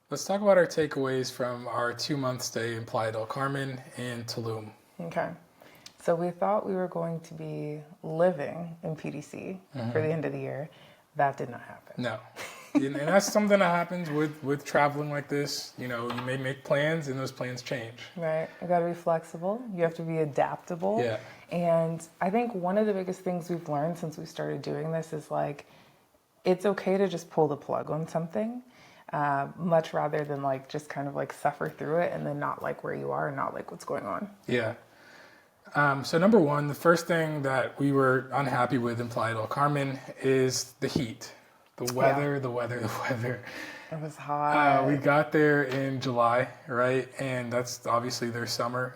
Let's talk about our takeaways from our 2 month stay in Playa del Carmen and Tulum. Okay. So we thought we were going to be living in PDC for the end of the year. That did not happen. No. And that's something that happens with traveling like this. You know, you may make plans and those plans change. Right. You got to be flexible. You have to be adaptable. Yeah. And I think one of the biggest things we've learned since we started doing this is like, it's okay to just pull the plug on something, much rather than like just kind of like suffer through it and then not like where you are and not like what's going on. Yeah. So number one, the first thing that we were unhappy with in Playa del Carmen is the heat. The weather, the weather, the weather. It was hot. We got there in July, right? And that's obviously their summer.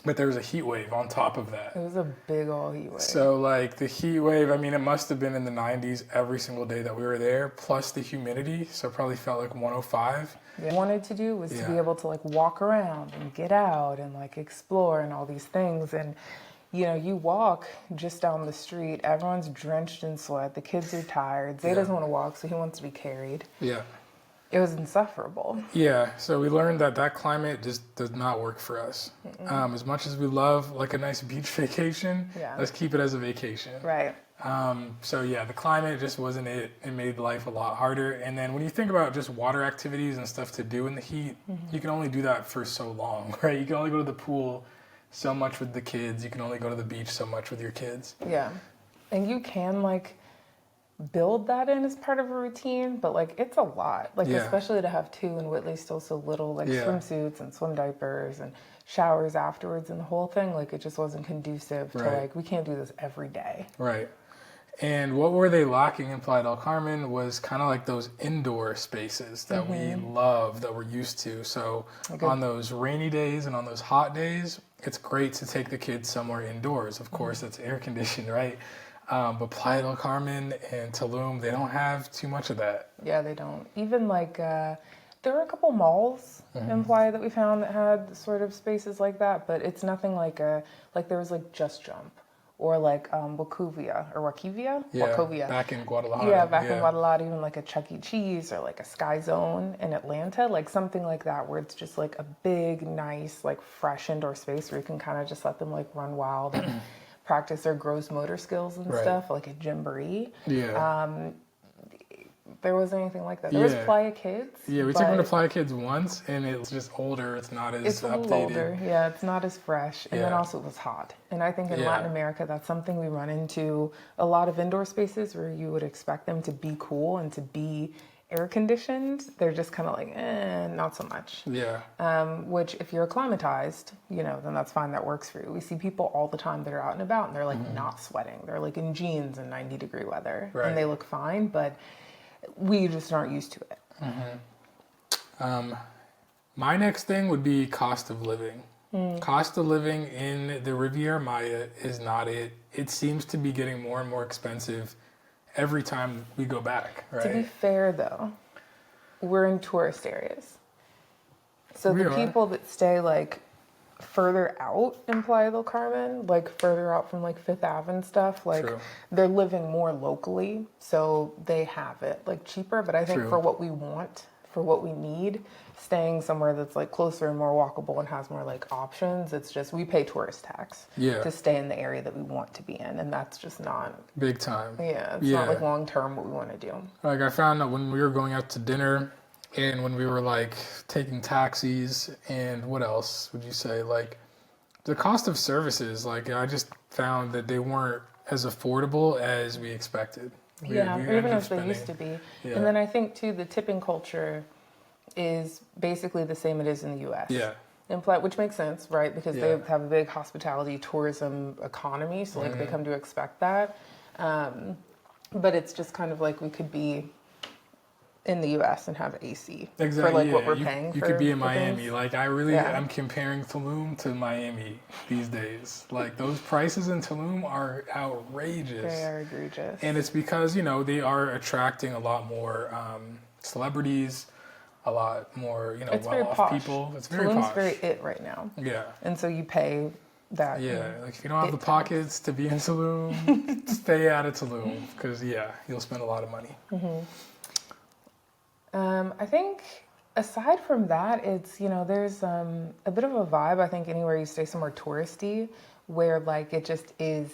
But there was a heat wave on top of that. It was a big old heat wave. So like the heat wave, I mean, it must have been in the 90s every single day that we were there, plus the humidity. So it probably felt like 105. What I wanted to do was to be Yeah. able to like walk around and get out and like explore and all these things. And you know, you walk just down the street, everyone's drenched in sweat, the kids are tired, Zay Yeah. doesn't want to walk, so he wants to be carried. Yeah. It was insufferable. Yeah, so we learned that that climate just does not work for us. As much as we love like a nice beach vacation, Yeah. let's keep it as a vacation. Right. So yeah, the climate just wasn't it. It made life a lot harder. And then when you think about just water activities and stuff to do in the heat, you can only do that for so long, right? You can only go to the pool so much with the kids. You can only go to the beach so much with your kids. Yeah. And you can like build that in as part of a routine, but like it's a lot. Like Yeah. especially to have two and Whitley's still so little, like Yeah. swimsuits and swim diapers and showers afterwards and the whole thing, like it just wasn't conducive to Right. like we can't do this every day. Right. And what were they lacking in Playa del Carmen was kind of like those indoor spaces that we love, that we're used to. So Okay. on those rainy days and on those hot days, it's great to take the kids somewhere indoors. Of course, it's air conditioned, right? But Playa del Carmen and Tulum, they don't have too much of that. Yeah, they don't. Even like there were a couple malls in Playa that we found that had sort of spaces like that, but it's nothing like like there was like Just Jump or like Wachovia or Wachovia? Yeah, Wachovia. back in Guadalajara. Yeah, back in Guadalajara, even like a Chuck E. Cheese or like a Sky Zone in Atlanta, like something like that where it's just like a big, nice, like fresh indoor space where you can kind of just let them like run wild and practice their gross motor skills and Right. stuff, like a gymboree. Yeah. There wasn't anything like that. There was Yeah. Playa Kids. Yeah, we took them to but Playa Kids once, and it's just older. It's not as it's a little updated. older. Yeah, it's not as fresh. And then Yeah. also it was hot. And I think in Yeah. Latin America, that's something we run into a lot of indoor spaces where you would expect them to be cool and to be air conditioned. They're just kind of like, not so much. Yeah. Which if you're acclimatized, you know, then that's fine. That works for you. We see people all the time that are out and about and they're like not sweating. They're like in jeans in 90-degree weather Right. and they look fine, but we just aren't used to it. My next thing would be cost of living. Cost of living in the Riviera Maya is not it. It seems to be getting more and more expensive every time we go back, To be right? fair, though, we're in tourist areas. So We the are. people that stay like further out in Playa del Carmen, like further out from like Fifth Ave and stuff, like True. they're living more locally, so they have it like cheaper. But I think True. for what we want, for what we need, staying somewhere that's like closer and more walkable and has more like options, it's just we pay tourist tax Yeah. to stay in the area that we want to be in, and that's just not. Big time. Yeah, it's Yeah. not like long term what we want to do. Like I found that when we were going out to dinner and when we were like taking taxis and what else would you say? Like the cost of services, like I just found that they weren't as affordable as we expected. Yeah, we or even ended up as they used to spending- be. Yeah. And then I think too, the tipping culture is basically the same it is in the U.S. Yeah. Which makes sense, right? Because Yeah. they have a big hospitality tourism economy, so like they come to expect that. But it's just kind of like we could be in the U.S. and have AC Exactly. for like what yeah. we're you, paying. You for, could be in for Miami. things. Like I really Yeah. am comparing Tulum to Miami these days. Like those prices in Tulum are outrageous. They are egregious. And it's because, you know, they are attracting a lot more celebrities, a lot more, you know, It's very well-off posh. people. It's very Tulum's posh. very it right now, Yeah. and so you pay that. Yeah. Like if you don't have the It- pockets to be in Tulum, stay out of Tulum because, yeah, you'll spend a lot of money. I think aside from that, it's, there's a bit of a vibe, I think, anywhere you stay somewhere touristy, where like it just is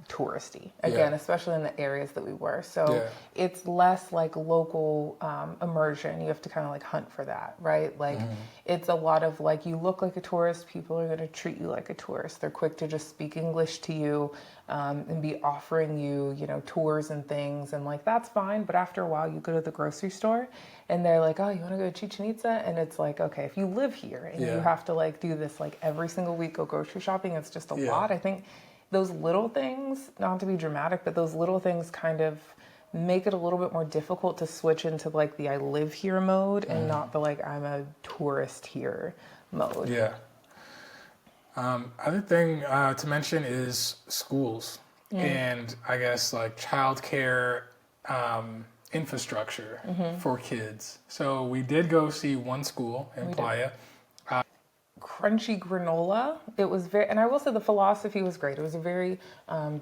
touristy again, Yeah. especially in the areas that we were. So Yeah. it's less like local immersion. You have to kind of like hunt for that, right? Like it's a lot of like you look like a tourist, people are going to treat you like a tourist. They're quick to just speak English to you and be offering you, tours and things, and like that's fine. But after a while, you go to the grocery store and they're like, "Oh, you want to go to Chichen Itza?" And it's like, okay, if you live here and you Yeah. have to like do this like every single week, go grocery shopping, it's just a Yeah. lot. I think those little things, not to be dramatic, but those little things kind of make it a little bit more difficult to switch into like the I live here mode and not the like I'm a tourist here mode. Yeah. Other thing to mention is schools and I guess like childcare infrastructure for kids. So we did go see one school in Playa. Crunchy granola. It was very, and I will say the philosophy was great. It was a very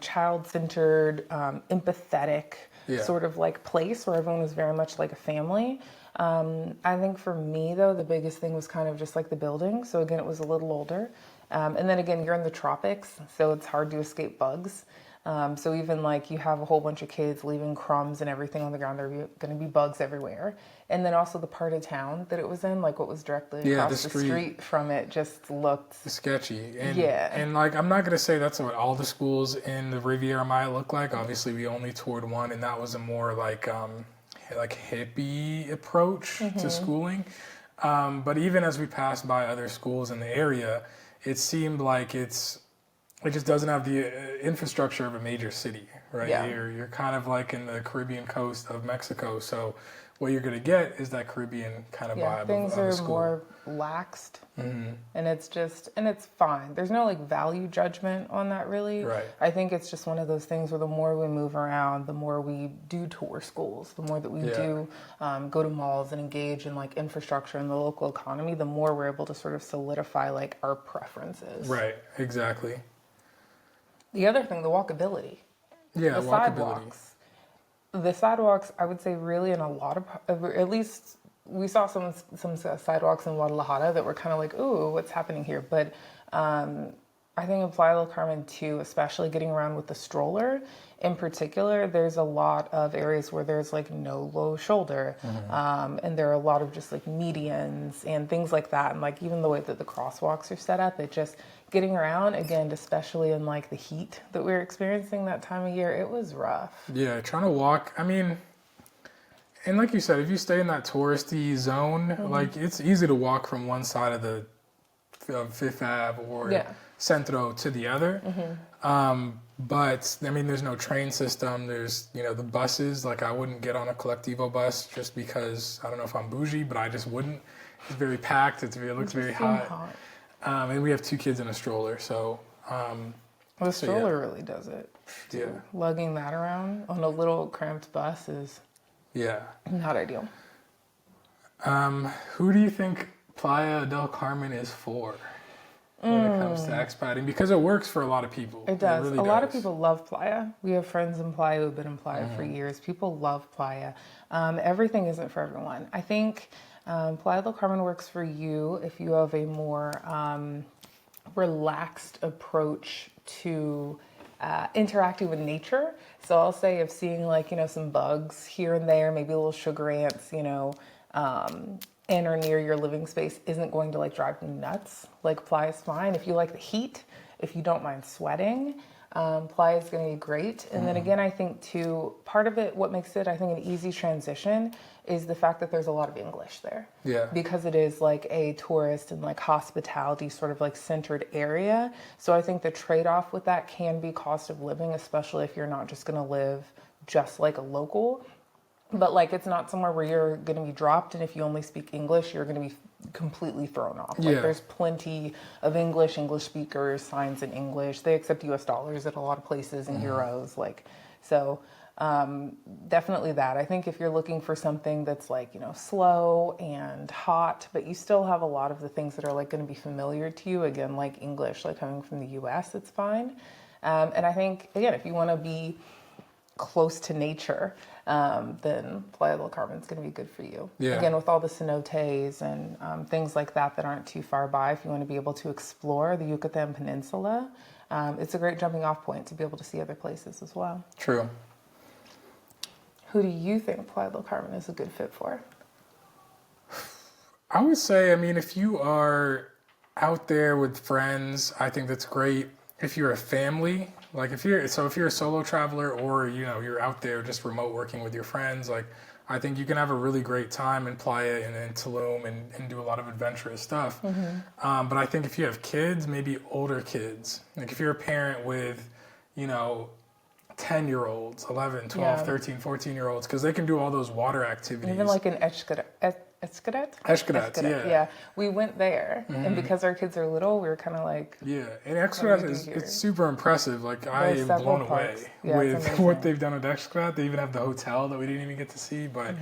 child-centered, empathetic Yeah. sort of like place where everyone was very much like a family. I think for me though, the biggest thing was kind of just like the building. So again, it was a little older. And then again, you're in the tropics, so it's hard to escape bugs. So even like you have a whole bunch of kids leaving crumbs and everything on the ground, there are going to be bugs everywhere. And then also the part of town that it was in, like what was directly across the street from it, just looked sketchy. And, Yeah. And like, I'm not going to say that's what all the schools in the Riviera Maya look like. Obviously, we only toured one, and that was a more like hippie approach to schooling. But even as we passed by other schools in the area, it seemed like it just doesn't have the infrastructure of a major city, right? Yeah. You're kind of like in the Caribbean coast of Mexico, so what you're going to get is that Caribbean kind of vibe things of a are school. more laxed, and it's fine. There's no like value judgment on that really. Right. I think it's just one of those things where the more we move around, the more we do tour schools, the more that we do go to malls and engage in like infrastructure in the local economy, the more we're able to sort of solidify like our preferences. Right, exactly. The other thing, the walkability. Yeah, The walkability. sidewalks, I would say, really in a lot of, at least we saw some sidewalks in Guadalajara that were kind of like, ooh, what's happening here? But I think in Playa del Carmen too, especially getting around with the stroller in particular, there's a lot of areas where there's like no low shoulder, and there are a lot of just like medians and things like that. And like even the way that the crosswalks are set up, it just getting around again, especially in like the heat that we were experiencing that time of year, it was rough. Yeah, trying to walk. I mean, and like you said, if you stay in that touristy zone, like it's easy to walk from one side of the Fifth Ave or Centro to the other. But I mean, there's no train system. There's, the buses. Like I wouldn't get on a Colectivo bus just because I don't know if I'm bougie, but I just wouldn't. It's very packed. It looks very hot. And we have 2 kids in a stroller, so. The stroller really does it. Yeah. Lugging that around on a little cramped bus is not ideal. Who do you think Playa del Carmen is for when it comes to expating? Because it works for a lot of people. It does. Really a lot of people love Playa. We have friends in Playa who've been in Playa for years. People love Playa. Everything isn't for everyone. I think Playa del Carmen works for you if you have a more relaxed approach to interacting with nature. So I'll say if seeing like, some bugs here and there, maybe little sugar ants, in or near your living space isn't going to like drive you nuts. Like Playa is fine. If you like the heat, if you don't mind sweating, Playa is going to be great. And then again, I think too, part of it, what makes it, I think, an easy transition is the fact that there's a lot of English there. Yeah. Because it is like a tourist and like hospitality sort of like centered area. So I think the trade-off with that can be cost of living, especially if you're not just going to live just like a local. But like it's not somewhere where you're going to be dropped, and if you only speak English, you're going to be completely thrown off. Like there's plenty of English speakers, signs in English. They accept US dollars at a lot of places and euros. Like so definitely that. I think if you're looking for something that's like, slow and hot, but you still have a lot of the things that are like going to be familiar to you, again, like English, like coming from the US, it's fine. And I think, again, if you want to be close to nature, then Playa del Carmen is going to be good for you. Yeah. Again, with all the cenotes and things like that aren't too far by, if you want to be able to explore the Yucatan Peninsula, it's a great jumping off point to be able to see other places as well. True. Who do you think Playa del Carmen is a good fit for? I would say, I mean, if you are out there with friends, I think that's great. If you're a family, like if you're a solo traveler, or you're out there just remote working with your friends, like I think you can have a really great time in Playa and in Tulum and do a lot of adventurous stuff. But I think if you have kids, maybe older kids, like if you're a parent with 10-year-olds, 11, 12, 13, 14-year-olds, because they can do all those water activities. Even like in Escadet, yeah. We went there, and because our kids are little, we were kind of like... Yeah, and Escadet it's super impressive. Like, I am blown away with what they've done with Escadet. They even have the hotel that we didn't even get to see. But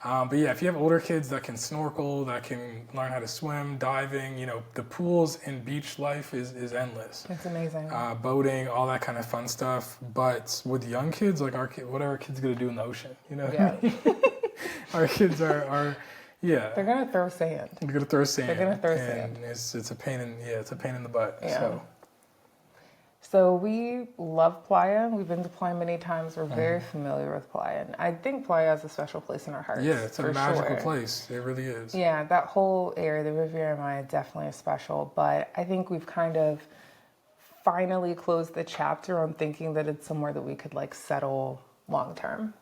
yeah, if you have older kids that can snorkel, that can learn how to swim, diving, the pools and beach life is endless. It's amazing. Boating, all that kind of fun stuff. But with young kids, like what are our kids going to do in the ocean? Yeah. Our kids are yeah. They're gonna throw sand. They're gonna throw sand. They're gonna throw sand. It's a pain in the butt. Yeah. So we love Playa. We've been to Playa many times. We're very familiar with Playa. And I think Playa has a special place in our hearts. Yeah, it's a magical place. It really is. Yeah, that whole area, the Riviera Maya, definitely is special. But I think we've kind of finally closed the chapter on thinking that it's somewhere that we could like settle long term.